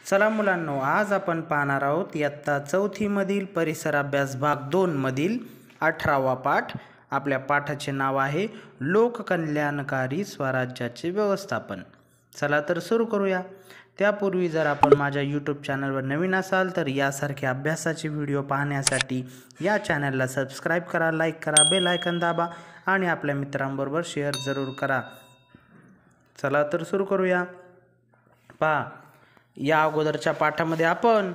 चला मुलांनो, आज आपण पाहणार आहोत इयत्ता चौथीमधील परिसर अभ्यास भाग 2 मधील 18वा पाठ. आपल्या पाठाचे नाव आहे लोककल्याणकारी स्वराज्याचे व्यवस्थापन. चला तर सुरू करूया. त्यापूर्वी जर आपण माझ्या यूट्यूब चॅनलवर नवीन असाल तर यासारखे अभ्यासाचे व्हिडिओ पाहण्यासाठी या चॅनलला सबस्क्राईब करा, लाईक करा, बेल आयकॉन दाबा आणि आपल्या मित्रांबरोबर शेअर जरूर करा. चला तर सुरू करूया. पहा, या अगोदरच्या पाठामध्ये आपण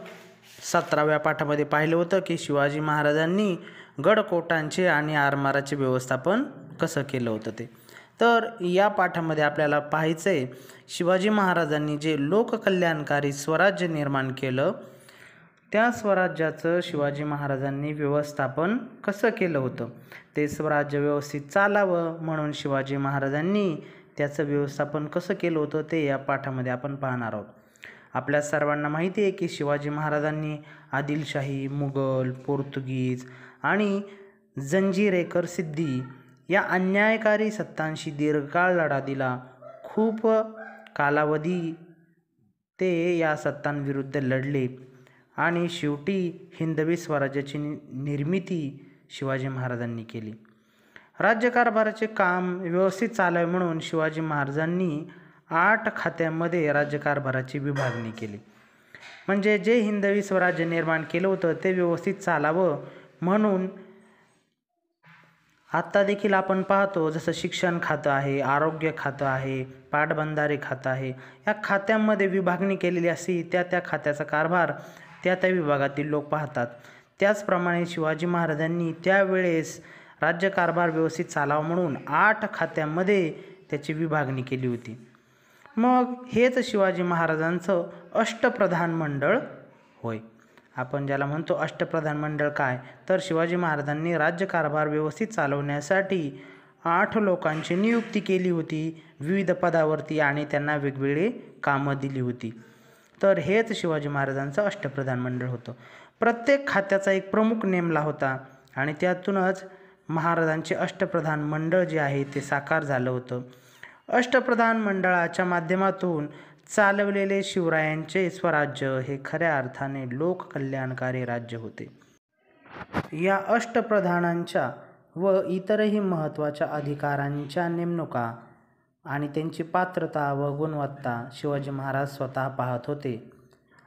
17व्या पाठामध्ये पाहिलं होतं की शिवाजी महाराजांनी गडकोटांचे आणि आरमाराचे व्यवस्थापन कसं केलं होतं ते. तर या पाठामध्ये आपल्याला पाहायचं आहे शिवाजी महाराजांनी जे लोककल्याणकारी स्वराज्य निर्माण केलं त्या स्वराज्याचं शिवाजी महाराजांनी व्यवस्थापन कसं केलं होतं. ते स्वराज्य व्यवस्थित चालावं म्हणून शिवाजी महाराजांनी त्याचं व्यवस्थापन कसं केलं होतं ते या पाठामध्ये आपण पाहणार आहोत. आपल्या सर्वांना माहिती आहे की शिवाजी महाराजांनी आदिलशाही, मुघल, पोर्तुगीज आणि जंजीरेकर सिद्धी या अन्यायकारी सत्तांशी दीर्घकाळ लढा दिला. खूप कालावधी ते या सत्तांविरुद्ध लढले आणि शेवटी हिंदवी स्वराज्याची निर्मिती शिवाजी महाराजांनी केली. राज्यकारभाराचे काम व्यवस्थित चालावे म्हणून शिवाजी महाराजांनी 8 खात्यांमध्ये राज्यकारभाराची विभागणी केली. म्हणजे जे हिंदवी स्वराज्य निर्माण केलं होतं ते व्यवस्थित चालावं म्हणून आत्ता देखील आपण पाहतो जसं शिक्षण खातं आहे, आरोग्य खातं आहे, पाटबंधारे खातं आहे. या खात्यांमध्ये विभागणी केलेली असते. त्या खात्याचा कारभार त्या विभागातील लोक पाहतात. त्याचप्रमाणे शिवाजी महाराजांनी त्यावेळेस राज्यकारभार व्यवस्थित चालावा म्हणून 8 खात्यांमध्ये त्याची विभागणी केली होती. मग हेच शिवाजी महाराजांचं अष्टप्रधान मंडळ होय. आपण ज्याला म्हणतो अष्टप्रधान मंडळ काय, तर शिवाजी महाराजांनी राज्यकारभार व्यवस्थित चालवण्यासाठी 8 लोकांची नियुक्ती केली होती विविध पदावरती आणि त्यांना वेगवेगळी कामं दिली होती. तर हेच शिवाजी महाराजांचं अष्टप्रधान मंडळ होतं. प्रत्येक खात्याचा एक प्रमुख नेमला होता आणि त्यातूनच महाराजांचे अष्टप्रधान मंडळ जे आहे ते साकार झालं होतं. अष्टप्रधान मंडळाच्या माध्यमातून चालवलेले शिवरायांचे स्वराज्य हे खऱ्या अर्थाने लोककल्याणकारी राज्य होते. या अष्टप्रधानांच्या व इतरही महत्त्वाच्या अधिकाऱ्यांच्या नेमणुका आणि त्यांची पात्रता व गुणवत्ता शिवाजी महाराज स्वतः पाहत होते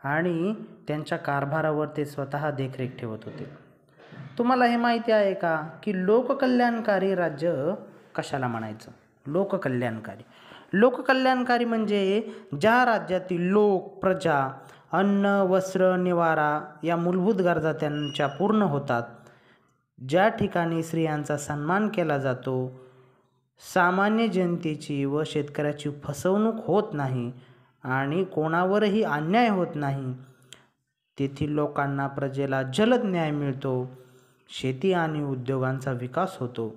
आणि त्यांच्या कारभारावर ते स्वतः देखरेख ठेवत होते. तुम्हाला हे माहिती आहे का की लोककल्याणकारी राज्य कशाला म्हणायचं? लोककल्याणकारी म्हणजे ज्या राज्यातील लोक, प्रजा अन्न, वस्त्र, निवारा या मूलभूत गरजा त्यांच्या पूर्ण होतात, ज्या ठिकाणी स्त्रियांचा सन्मान केला जातो, सामान्य जनतेची व शेतकऱ्याची फसवणूक होत नाही आणि कोणावरही अन्याय होत नाही, तेथील लोकांना, प्रजेला जलद न्याय मिळतो, शेती आणि उद्योगांचा विकास होतो,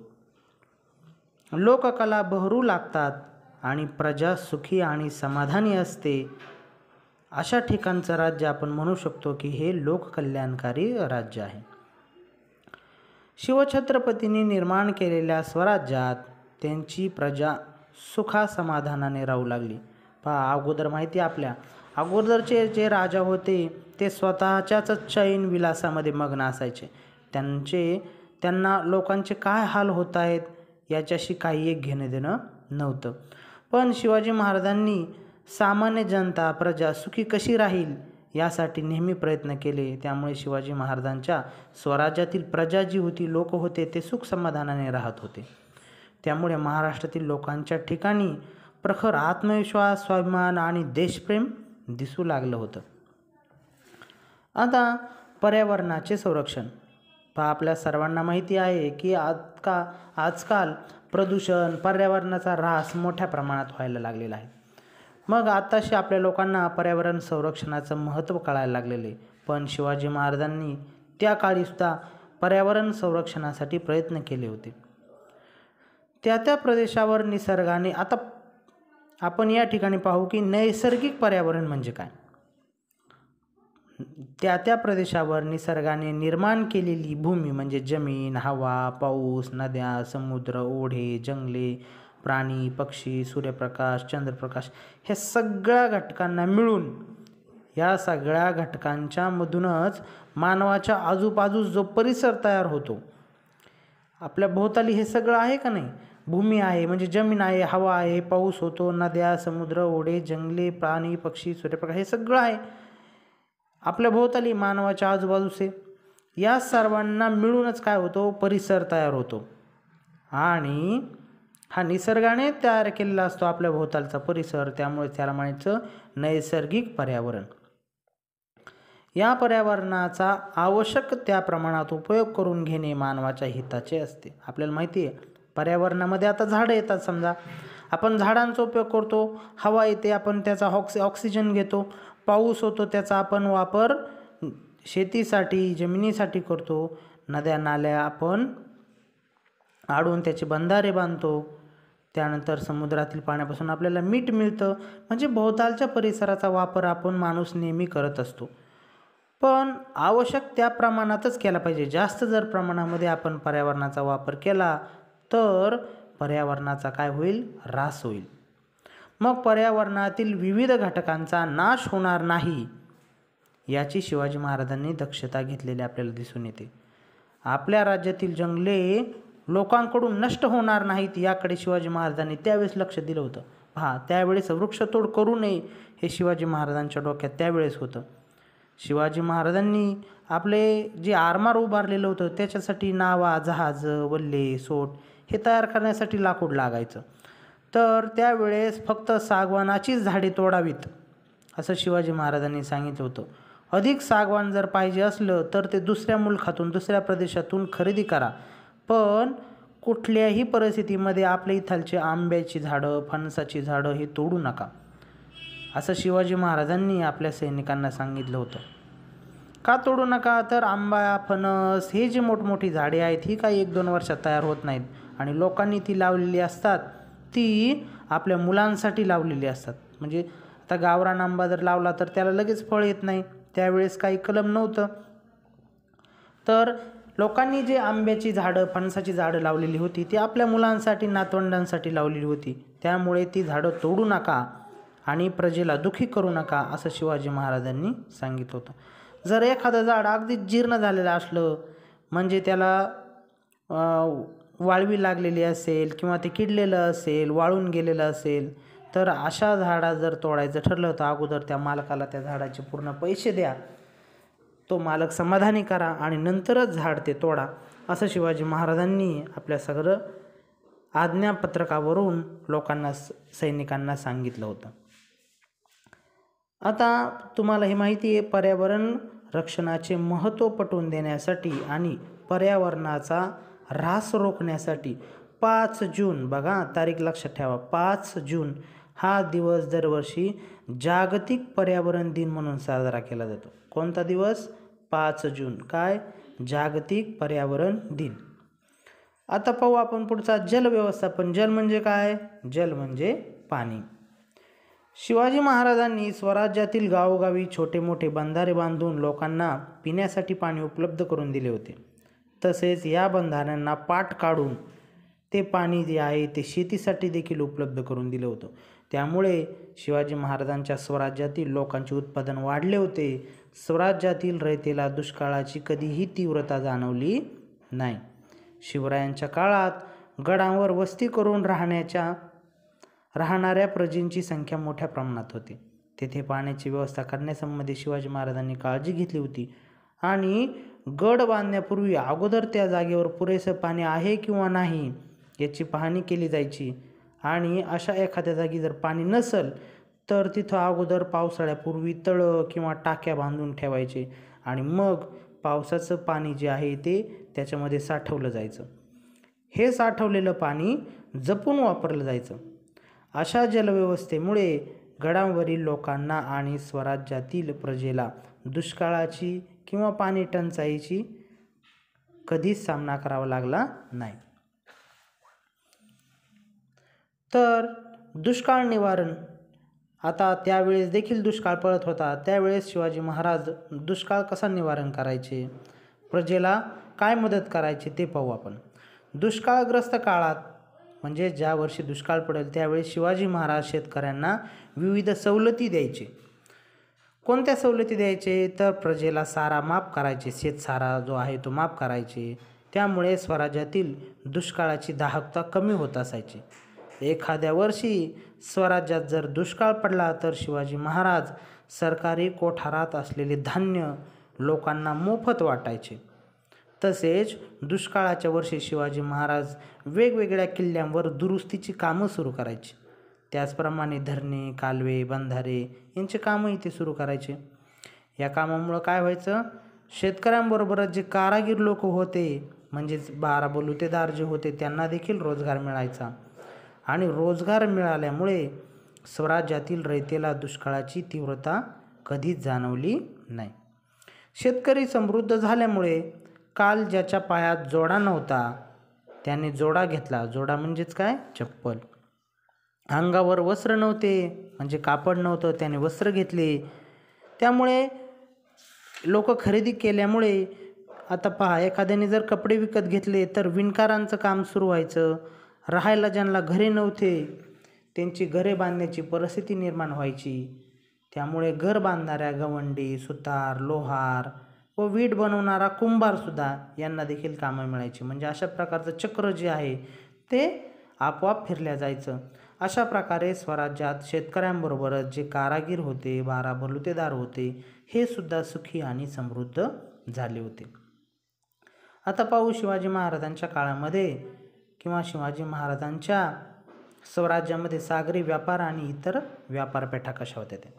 लोककला बहरू लागतात आणि प्रजा सुखी आणि समाधानी असते, अशा ठिकाणचं राज्य आपण म्हणू शकतो की हे लोककल्याणकारी राज्य आहे. शिवछत्रपतींनी निर्माण केलेल्या स्वराज्यात त्यांची प्रजा सुखासमाधानाने राहू लागली. पहा, अगोदर माहिती आपल्या अगोदरचे जे राजा होते ते स्वतःच्याच चैन विलासामध्ये मग्न असायचे. त्यांना लोकांचे काय हाल होत आहेत याच्याशी काही एक घेणं देणं नव्हतं. पण शिवाजी महाराजांनी सामान्य जनता, प्रजा सुखी कशी राहील यासाठी नेहमी प्रयत्न केले. त्यामुळे शिवाजी महाराजांच्या स्वराज्यातील प्रजा जी होती, लोक होते, ते सुख समाधानाने राहत होते. त्यामुळे महाराष्ट्रातील लोकांच्या ठिकाणी प्रखर आत्मविश्वास, स्वाभिमान आणि देशप्रेम दिसू लागलं होतं. आता पर्यावरणाचे संरक्षण. पहा, आपल्या सर्वांना माहिती आहे की आजकाल प्रदूषण, पर्यावरणाचा ऱ्हास मोठ्या प्रमाणात व्हायला लागलेला आहे. मग आताशी आपल्या लोकांना पर्यावरण संरक्षणाचं महत्त्व कळायला लागलेलं आहे. पण शिवाजी महाराजांनी त्या काळीसुद्धा पर्यावरण संरक्षणासाठी प्रयत्न केले होते. त्या प्रदेशावर निसर्गाने, आता आपण या ठिकाणी पाहू की नैसर्गिक पर्यावरण म्हणजे काय. त्या प्रदेशावर निसर्गाने निर्माण केलेली भूमी म्हणजे जमीन, हवा, पाऊस, नद्या, समुद्र, ओढे, जंगले, प्राणी, पक्षी, सूर्यप्रकाश, चंद्रप्रकाश ह्या सगळ्या घटकांना मिळून या सगळ्या घटकांच्या मधूनच मानवाच्या आजूबाजूस जो परिसर तयार होतो, आपल्या भोवताली हे सगळं आहे का नाही, भूमी आहे म्हणजे जमीन आहे, हवा आहे, पाऊस होतो, नद्या, समुद्र, ओढे, जंगले, प्राणी, पक्षी, सूर्यप्रकाश, हे सगळं आहे आपल्या भोवताली मानवाच्या आजूबाजूस आहे. या सर्वांना मिळूनच काय होतो, परिसर तयार होतो. आणि हा निसर्गाने तयार केलेला असतो आपल्या भोवतालचा परिसर, त्यामुळे त्याला म्हणायचं नैसर्गिक पर्यावरण. या पर्यावरणाचा आवश्यक त्या प्रमाणात उपयोग करून घेणे मानवाच्या हिताचे असते. आपल्याला माहिती आहे पर्यावरणामध्ये आता झाडं येतात, समजा आपण झाडांचा उपयोग करतो, हवा येते आपण त्याचा ऑक्सिजन घेतो, पाऊस होतो त्याचा आपण वापर शेतीसाठी जमिनीसाठी करतो, नद्या नाल्या आपण आडून त्याचे बंधारे बांधतो, त्यानंतर समुद्रातील पाण्यापासून आपल्याला मीठ मिळतं. म्हणजे भोवतालच्या परिसराचा वापर आपण माणूस नेहमी करत असतो, पण आवश्यक त्या प्रमाणातच केला पाहिजे. जास्त जर प्रमाणामध्ये आपण पर्यावरणाचा वापर केला तर पर्यावरणाचा काय होईल, ऱ्हास होईल. मग पर्यावरणातील विविध घटकांचा नाश होणार नाही याची शिवाजी महाराजांनी दक्षता घेतलेली आपल्याला दिसून येते. आपल्या राज्यातील जंगले लोकांकडून नष्ट होणार नाहीत याकडे शिवाजी महाराजांनी त्यावेळेस लक्ष दिलं होतं. त्यावेळेस वृक्षतोड करू नये हे शिवाजी महाराजांच्या डोक्यात त्यावेळेस होतं. शिवाजी महाराजांनी आपले जे आरमार उभारलेलं होतं त्याच्यासाठी नावा, जहाज, वल्ले, सोट हे तयार करण्यासाठी लाकूड लागायचं. तर त्यावेळेस फक्त सागवानाचीच झाडे तोडावीत असं शिवाजी महाराजांनी सांगितलं होतं. अधिक सागवान जर पाहिजे असलं तर ते दुसऱ्या मुलखातून, दुसऱ्या प्रदेशातून खरेदी करा, पण कुठल्याही परिस्थितीमध्ये आपल्या इथालचे आंब्याची झाडं, फणसाची झाडं हे तोडू नका असं शिवाजी महाराजांनी आपल्या सैनिकांना सांगितलं होतं. का तोडू नका, तर आंबा, फणस हे जे मोठमोठी झाडे आहेत ही काही 1-2 वर्षात तयार होत नाहीत आणि लोकांनी ती लावलेली असतात, ती आपल्या मुलांसाठी लावलेली असतात. म्हणजे आता गावरान आंबा जर लावला तर त्याला लगेच फळ येत नाही, त्यावेळेस काही कलम नव्हतं. तर लोकांनी जे आंब्याची झाडं, फणसाची झाडं लावलेली होती ती आपल्या मुलांसाठी, नातवंडांसाठी लावलेली होती. त्यामुळे ती झाडं तोडू नका आणि प्रजेला दुःखी करू नका असं शिवाजी महाराजांनी सांगितलं होतं. जर एखादं झाड अगदी जीर्ण झालेलं असलं, म्हणजे त्याला वाळवी लागलेली असेल किंवा ते किडलेलं असेल, वाळून गेलेलं असेल, तर अशा झाडा जर तोडायचं ठरलं तर अगोदर त्या मालकाला त्या झाडाचे पूर्ण पैसे द्या, तो मालक समाधानी करा आणि नंतरच झाड ते तोडा असं शिवाजी महाराजांनी आपल्या सगळं आज्ञापत्रकावरून लोकांना, सैनिकांना सांगितलं होतं. आता तुम्हाला हे माहिती आहे, पर्यावरण रक्षणाचे महत्त्व पटवून देण्यासाठी आणि पर्यावरणाचा ऱ्हास रोखण्यासाठी 5 जून, बघा तारीख लक्षात ठेवा, 5 जून हा दिवस दरवर्षी जागतिक पर्यावरण दिन म्हणून साजरा केला जातो. कोणता दिवस? 5 जून. काय? जागतिक पर्यावरण दिन. आता पाहू आपण पुढचा, जल व्यवस्थापन. जल म्हणजे काय? जल म्हणजे पाणी. शिवाजी महाराजांनी स्वराज्यातील गावोगावी छोटे मोठे बंधारे बांधून लोकांना पिण्यासाठी पाणी उपलब्ध करून दिले होते. तसेच या बंधाऱ्यांना पाट काढून ते पाणी जे आहे ते शेतीसाठी देखील उपलब्ध करून दिलं होतं. त्यामुळे शिवाजी महाराजांच्या स्वराज्यातील लोकांचे उत्पादन वाढले होते. स्वराज्यातील रयतेला दुष्काळाची कधीही तीव्रता जाणवली नाही. शिवरायांच्या काळात गडांवर वस्ती करून राहणाऱ्या प्रजेंची संख्या मोठ्या प्रमाणात होती. तेथे पाण्याची व्यवस्था करण्यासंबंधी शिवाजी महाराजांनी काळजी घेतली होती आणि गड बांधण्यापूर्वी अगोदर त्या जागेवर पुरेसं पाणी आहे किंवा नाही याची पाहणी केली जायची आणि अशा एखाद्या जागी जर पाणी नसेल तर तिथं अगोदर पावसाळ्यापूर्वी तळं किंवा टाक्या बांधून ठेवायचे आणि मग पावसाचं पाणी जे आहे ते त्याच्यामध्ये साठवलं जायचं. हे साठवलेलं पाणी जपून वापरलं जायचं. अशा जलव्यवस्थेमुळे गडांवरील लोकांना आणि स्वराज्यातील प्रजेला दुष्काळाची किंवा पाणी टंचाईची कधीच सामना करावा लागला नाही. तर दुष्काळ निवारण, आता त्यावेळेस देखील दुष्काळ पडत होता, त्यावेळेस शिवाजी महाराज दुष्काळ कसा निवारण करायचे, प्रजेला काय मदत करायची ते पाहू आपण. दुष्काळग्रस्त काळात म्हणजे ज्या वर्षी दुष्काळ पडेल त्यावेळी शिवाजी महाराज शेतकऱ्यांना विविध सवलती द्यायचे. कोणत्या सवलती द्यायचे तर प्रजेला सारा माफ करायचे, शेतसारा जो आहे तो माफ करायचे. त्यामुळे स्वराज्यातील दुष्काळाची दाहकता कमी होत असायची. एखाद्या वर्षी स्वराज्यात जर दुष्काळ पडला तर शिवाजी महाराज सरकारी कोठारात असलेले धान्य लोकांना मोफत वाटायचे. तसेच दुष्काळाच्या वर्षी शिवाजी महाराज वेगवेगळ्या किल्ल्यांवर दुरुस्तीची कामं सुरू करायची. त्याचप्रमाणे धरणे, कालवे, बंधारे यांचे कामंही ते सुरू करायचे. या कामामुळं काय व्हायचं, शेतकऱ्यांबरोबरच जे कारागीर लोक होते म्हणजेच 12 बलुतेदार जे होते त्यांना देखील रोजगार मिळायचा. आणि रोजगार मिळाल्यामुळे स्वराज्यातील रयतेला दुष्काळाची तीव्रता कधीच जाणवली नाही. शेतकरी समृद्ध झाल्यामुळे काल ज्याच्या पायात जोडा नव्हता त्याने जोडा घेतला. जोडा म्हणजेच काय, चप्पल. अंगावर वस्त्र नव्हते म्हणजे कापड नव्हतं, त्याने वस्त्र घेतले. त्यामुळे लोक खरेदी केल्यामुळे आता पहा, एखाद्याने जर कपडे विकत घेतले तर विणकारांचं काम सुरू व्हायचं. राहायला ज्यांना घरे नव्हते त्यांची घरे बांधण्याची परिस्थिती निर्माण व्हायची. त्यामुळे घर बांधणाऱ्या गवंडी, सुतार, लोहार व वीट बनवणारा कुंभारसुद्धा यांना देखील कामं मिळायची. म्हणजे अशा प्रकारचं चक्र जे आहे ते आपोआप फिरल्या जायचं. अशा प्रकारे स्वराज्यात शेतकऱ्यांबरोबरच जे कारागीर होते, 12 बलुतेदार होते हे सुद्धा सुखी आणि समृद्ध झाले होते. आता पाहू शिवाजी महाराजांच्या काळामध्ये किंवा शिवाजी महाराजांच्या स्वराज्यामध्ये सागरी व्यापार आणि इतर व्यापारपेठा कशा होत्या ते.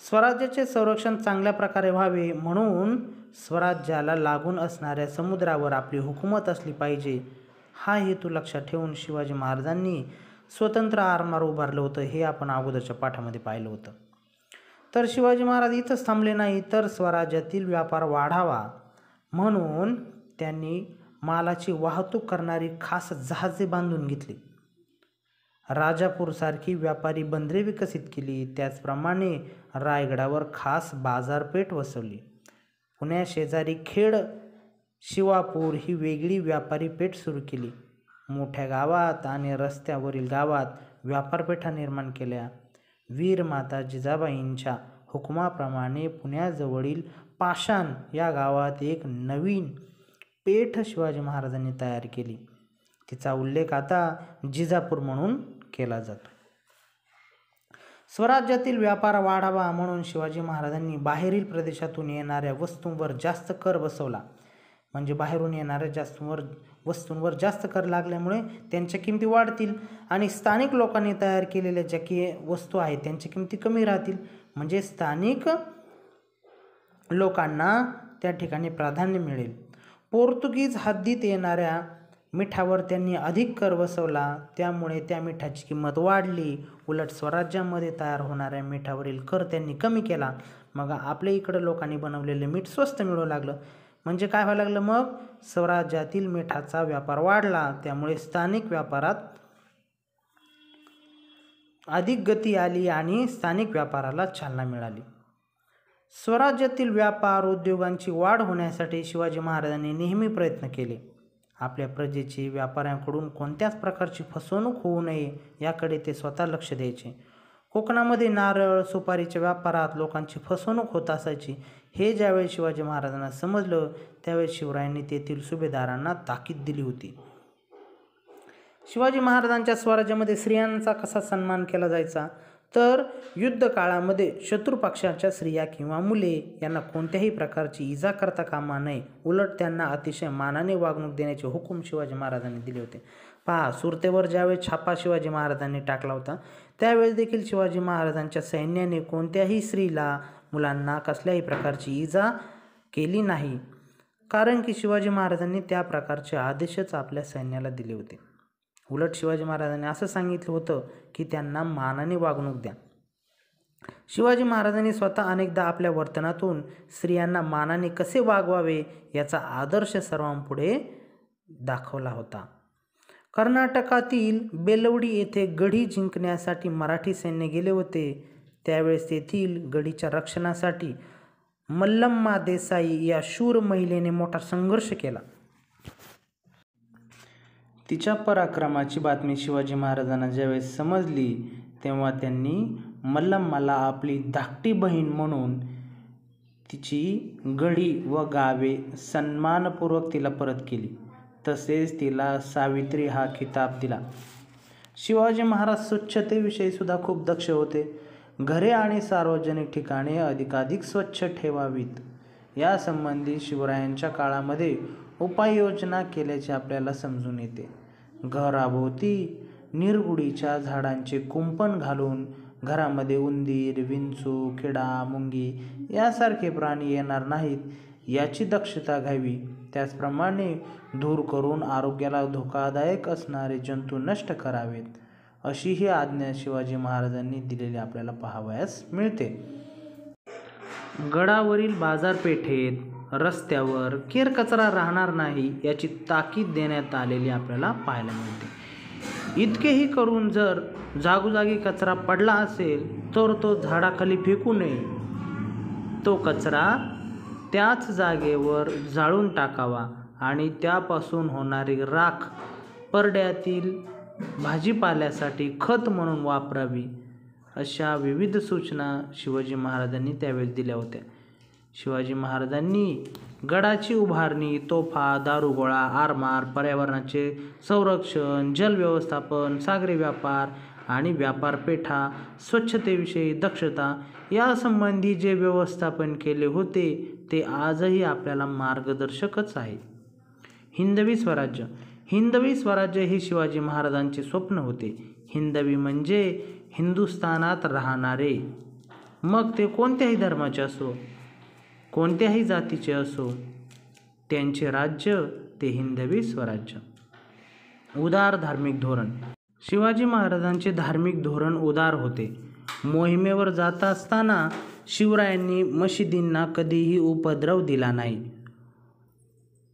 स्वराज्याचे संरक्षण चांगल्या प्रकारे व्हावे म्हणून स्वराज्याला लागून असणाऱ्या समुद्रावर आपली हुकूमत असली पाहिजे हा हेतू लक्षात ठेवून शिवाजी महाराजांनी स्वतंत्र आरमार उभारलं होतं. हे आपण अगोदरच्या पाठामध्ये पाहिलं होतं. तर शिवाजी महाराज इथंच थांबले नाही तर स्वराज्यातील व्यापार वाढावा म्हणून त्यांनी मालाची वाहतूक करणारी खास जहाजे बांधून घेतली. राजापूरसारखी व्यापारी बंदरे विकसित केली. त्याचप्रमाणे रायगडावर खास बाजारपेठ वसवली. पुण्याशेजारी खेड, शिवापूर ही वेगळी व्यापारी पेठ सुरू केली. मोठ्या गावात आणि रस्त्यावरील गावात व्यापारपेठा निर्माण केल्या. वीरमाता जिजाबाईंच्या हुकुमाप्रमाणे पुण्याजवळील पाषाण या गावात एक नवीन पेठ शिवाजी महाराजांनी तयार केली. तिचा उल्लेख आता जिजापूर म्हणून केला जातो. स्वराज्यातील व्यापार वाढावा म्हणून शिवाजी महाराजांनी बाहेरील प्रदेशातून येणाऱ्या वस्तूंवर जास्त कर बसवला. म्हणजे बाहेरून येणाऱ्या वस्तूंवर जास्त कर लागल्यामुळे त्यांच्या किमती वाढतील आणि स्थानिक लोकांनी तयार केलेल्या ज्या वस्तू आहेत त्यांच्या किमती कमी राहतील. म्हणजे स्थानिक लोकांना त्या ठिकाणी प्राधान्य मिळेल. पोर्तुगीज हद्दीत येणाऱ्या मिठावर त्यांनी अधिक कर बसवला. त्यामुळे त्या मिठाची किंमत वाढली. उलट स्वराज्यामध्ये तयार होणाऱ्या मिठावरील कर त्यांनी कमी केला. मग आपल्या इकडं लोकांनी बनवलेले मीठ स्वस्त मिळू लागलं. म्हणजे काय व्हायला लागलं, मग स्वराज्यातील मिठाचा व्यापार वाढला. त्यामुळे स्थानिक व्यापारात अधिक गती आली आणि स्थानिक व्यापाराला चालना मिळाली. स्वराज्यातील व्यापार उद्योगांची वाढ होण्यासाठी शिवाजी महाराजांनी नेहमी प्रयत्न केले. आपल्या प्रजेची व्यापाऱ्यांकडून कोणत्याच प्रकारची फसवणूक होऊ नये याकडे ते स्वतः लक्ष द्यायचे. कोकणामध्ये नारळ, सुपारीच्या व्यापारात लोकांची फसवणूक होत असायची. हे ज्यावेळी शिवाजी महाराजांना समजलं त्यावेळी शिवरायांनी तेथील सुभेदारांना ताकीद दिली होती. शिवाजी महाराजांच्या स्वराज्यामध्ये स्त्रियांचा कसा सन्मान केला जायचा तर युद्ध काळामध्ये शत्रू पक्षाच्या स्त्रिया किंवा मुले यांना कोणत्याही प्रकारची इजा करता कामा नये. उलट त्यांना अतिशय मानाने वागणूक देण्याचे हुकूम शिवाजी महाराजांनी दिले होते. पहा, सुरतेवर ज्यावेळी छापा शिवाजी महाराजांनी टाकला होता त्यावेळेस देखील शिवाजी महाराजांच्या सैन्याने कोणत्याही स्त्रीला, मुलांना कसल्याही प्रकारची इजा केली नाही. कारण की शिवाजी महाराजांनी त्या प्रकारचे आदेशच आपल्या सैन्याला दिले होते. उलट शिवाजी महाराजांनी असं सांगितलं होतं की त्यांना मानाने वागणूक द्या. शिवाजी महाराजांनी स्वतः अनेकदा आपल्या वर्तनातून स्त्रियांना मानाने कसे वागवावे याचा आदर्श सर्वांपुढे दाखवला होता. कर्नाटकातील बेलवडी येथे गढी जिंकण्यासाठी मराठी सैन्य गेले होते. त्यावेळेस तेथील गढीच्या रक्षणासाठी मल्लम्मा देसाई या शूर महिलेने मोठा संघर्ष केला. तिच्या पराक्रमाची बातमी शिवाजी महाराजांना ज्यावेळेस समजली तेव्हा त्यांनी मल्लम्माला आपली धाकटी बहीण म्हणून तिची गडी व गावे सन्मानपूर्वक तिला परत केली. तसेच तिला सावित्री हा खिताब दिला. शिवाजी महाराज स्वच्छतेविषयी सुद्धा खूप दक्ष होते. घरे आणि सार्वजनिक ठिकाणे अधिकाधिक स्वच्छ ठेवावीत यासंबंधी शिवरायांच्या काळामध्ये उपाययोजना केल्याचे आपल्याला समजून येते. घराभोवती निरगुडीच्या झाडांचे कुंपण घालून घरामध्ये उंदीर, विंचू, किडा, मुंगी यासारखे प्राणी येणार नाहीत याची दक्षता घ्यावी. त्याचप्रमाणे धूर करून आरोग्याला धोकादायक असणारे जंतू नष्ट करावेत अशी ही आज्ञा शिवाजी महाराजांनी दिलेली आपल्याला पाहावयास मिळते. गडावरील बाजारपेठेत, रस्त्यावर केरकचरा राहणार नाही याची ताकीद देण्यात आलेली आपल्याला पाहायला मिळते. इतकेही करून जर जागोजागी कचरा पडला असेल तर तो झाडाखाली फेकू नये. तो कचरा त्याच जागेवर जाळून टाकावा आणि त्यापासून होणारी राख परड्यातील भाजीपाल्यासाठी खत म्हणून वापरावी अशा विविध सूचना शिवाजी महाराजांनी त्यावेळी दिल्या होत्या. शिवाजी महाराजांनी गडाची उभारणी, तोफा, दारुगोळा, आरमार, पर्यावरणाचे संरक्षण, जल व्यवस्थापन, सागरी व्यापार आणि व्यापारपेठा, स्वच्छतेविषयी दक्षता यासंबंधी जे व्यवस्थापन केले होते ते आजही आपल्याला मार्गदर्शकच आहे. हिंदवी स्वराज्य. हिंदवी स्वराज्य हे शिवाजी महाराजांचे स्वप्न होते. हिंदवी म्हणजे हिंदुस्थानात राहणारे, मग ते कोणत्याही धर्माचे असो, कोणत्याही जातीचे असो, त्यांचे राज्य ते हिंदवी स्वराज्य. उदार धार्मिक धोरण. शिवाजी महाराजांचे धार्मिक धोरण उदार होते. मोहिमेवर जात असताना शिवरायांनी मशिदींना कधीही उपद्रव दिला नाही.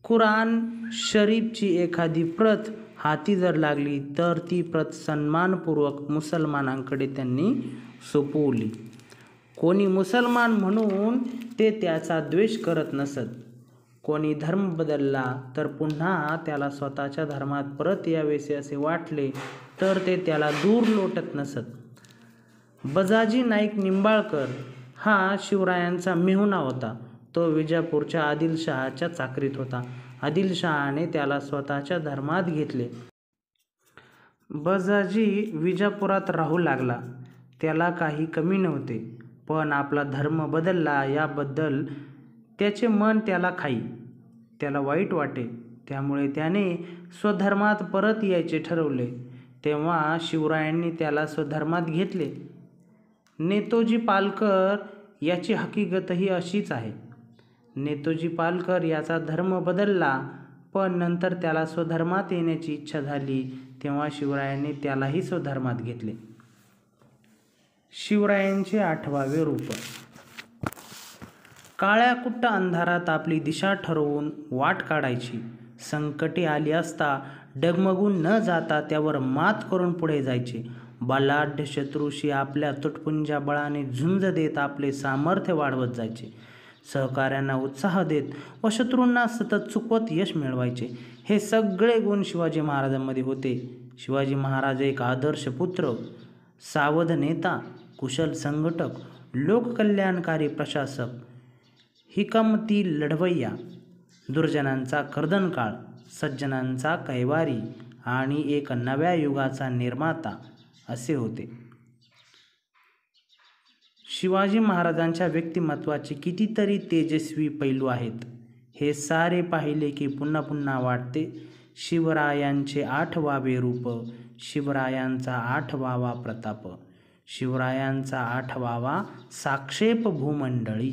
कुराण शरीफची एखादी प्रत हाती जर लागली तर ती प्रत सन्मानपूर्वक मुसलमानांकडे त्यांनी सोपवली. कोणी मुसलमान म्हणून ते त्याचा द्वेष करत नसत. कोणी धर्म बदलला तर पुन्हा त्याला स्वतःच्या धर्मात परत यावेसे असे वाटले तर ते त्याला दूर लोटत नसत. बजाजी नाईक निंबाळकर हा शिवरायांचा मेहुणा होता. तो विजापूरच्या आदिलशहाच्या चाकरीत होता. आदिलशहाने त्याला स्वतःच्या धर्मात घेतले. बजाजी विजापुरात राहू लागला. त्याला काही कमी नव्हते, पण आपला धर्म बदलला याबद्दल त्याचे मन त्याला खाई. त्याला वाईट वाटे. त्यामुळे त्याने स्वधर्मात परत यायचे ठरवले. तेव्हा शिवरायांनी त्याला स्वधर्मात घेतले. नेतोजी पालकर याची हकीकतही अशीच आहे. नेतोजी पालकर याचा धर्म बदलला, पण नंतर त्याला स्वधर्मात येण्याची इच्छा झाली तेव्हा शिवरायांनी त्यालाही स्वधर्मात घेतले. शिवरायांचे 8वे रूप. काळ्याकुट्ट अंधारात आपली दिशा ठरवून वाट काढायची. संकटे आली असता डगमगून न जाता त्यावर मात करून पुढे जायचे. बलाढ्य शत्रूशी आपल्या तुटपुंज्या बळाने झुंज देत आपले सामर्थ्य वाढवत जायचे. सहकाऱ्यांना उत्साह देत व शत्रूंना सतत चुकवत यश मिळवायचे. हे सगळे गुण शिवाजी महाराजांमध्ये होते. शिवाजी महाराज एक आदर्श पुत्र, सावध नेता, कुशल संघटक, लोककल्याणकारी प्रशासक, हिकमती लढवय्या, दुर्जनांचा कर्दनकाळ, सज्जनांचा कैवारी आणि एक नव्या युगाचा निर्माता असे होते. शिवाजी महाराजांच्या व्यक्तिमत्वाचे कितीतरी तेजस्वी पैलू आहेत. हे सारे पाहिले की पुन्हा पुन्हा वाटते शिवरायांचे 8वे रूप, शिवरायांचा 8वा प्रताप, शिवरायांचा 8वा साक्षेप भूमंडळी.